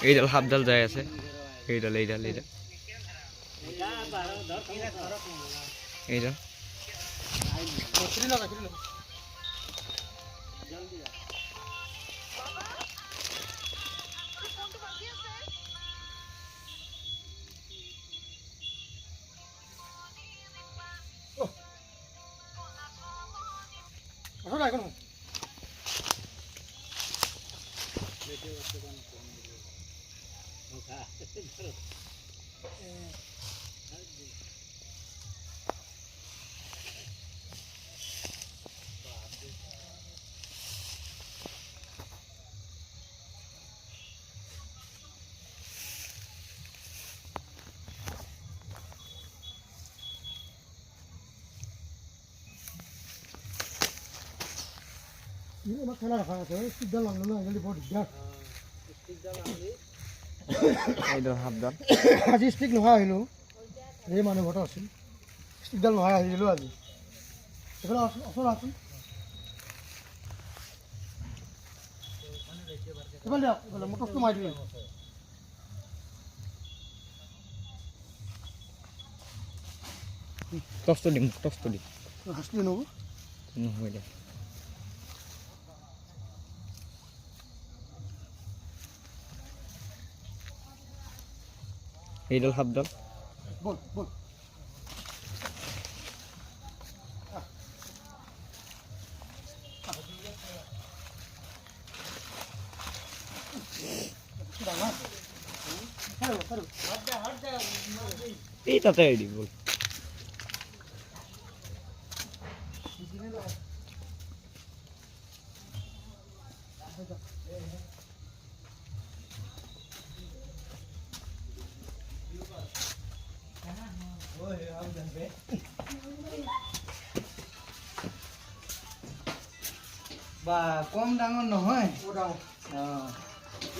এইডাল সাপডাল যাই আছে এইডাল এইডাল এইডাল এইডাল খেলা রাখা আছে স্টিকডাল আনলো না এগুলি বড় দিগদার এইডাল সাপডাল আজি স্টিক নোহোৱা আহিলোঁ এই মানুহ ঘৰত আছিল স্টিকডাল নোহোৱা আহিলোঁ আজি এইফালে ওচৰত আছোন এইফালে দিয়ক এইফালে মই টচটো মাৰি দিলোঁ টচটো দিম হাসলি নেব নহয় দে এইডাল সাপডাল বল বল এই তাতে এৰি বল বা কম ডাঙৰ নহয়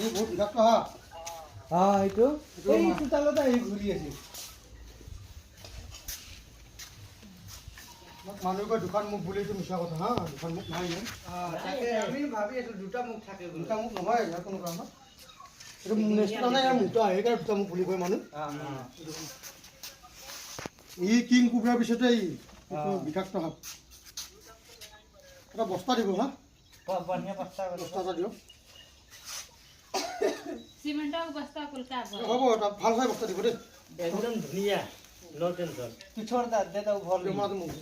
এই বহুত বিষাক্ত হা এইটো চোতালতে আহি ঘূৰি আছে মানুহে দোকান মুখ বুলি এইটো মিছা কথা হা দোকান মুখ নাই তাকে আমি ভাবি আছো দুটা মুখ থাকে দুটা মুখ নহয় ইয়াৰ কোনো কাৰণত এইটো নেক্সট নাই ইয়াৰ মুখটো আহে কাৰণে দুটা মুখ বুলি কয় মানুহ এই কিং কুকুৰাৰ পিছতে এই বিষাক্ত সাপ এটা বস্তা দিব হা বঢ়িয়া বস্তা বস্তা এটা দিয়ক চিমেণ্টৰ বস্তা কলকা হ'ব এটা ভাল চাই বস্তা দিব দেই একদম ধুনীয়া নো টেনশ্যন পিছৰ দাঁত ভাল মোক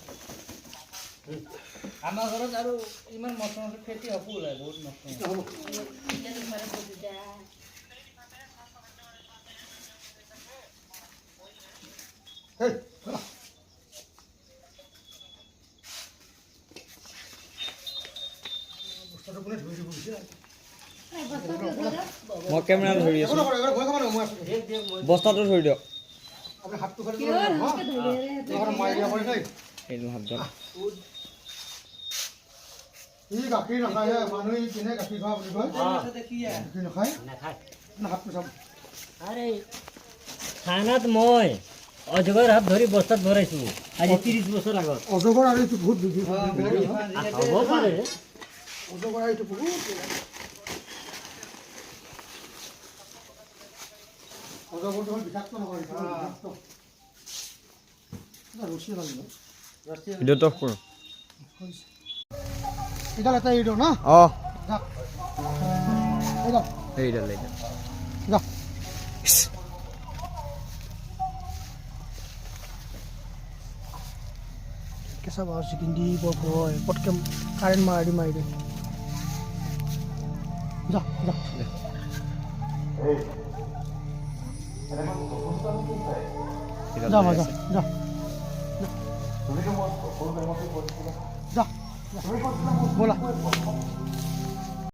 আমাৰ ঘৰত আৰু ইমান মছলা খেতি হ'ব ওলাই বহুত মছলা হ'ব হেই বস্তাটো কোনে ধৰি দিব দিছে মই কেমেৰা ধৰি আছো বস্তাটো ধৰি দিয়ক আপুনি হাতটো খালি মাৰি দিয়া পাৰি নাই এইডাল সাপডাল ই গাখীৰ নাখায় মানুহে কিনে গাখীৰ খোৱা বুলি কয় গাখীৰ নাখায় হাতটো চাব আৰে থানাত মই অজগৰ হাত ধৰি বস্তাত ভৰাইছো আজি 30 বছৰ আগত অজগৰ আৰু এইটো বহুত হ'ব পাৰে অজগৰ আৰু এইটো বহুত অজগৰটো হ'ল বিষাক্ত নহয় ৰছী লাগিব ভিডিঅ'টো অফ কৰ এইডাল এটা এৰি দিওঁ না অঁ যা এইডাল এইডাল এইডাল যা কেঁচা বাঁহৰ চিকিন দি বৰ ভয় পটকৈ কাৰেণ্ট মাৰি দে যা যা যা যা যা যা যা ব'লা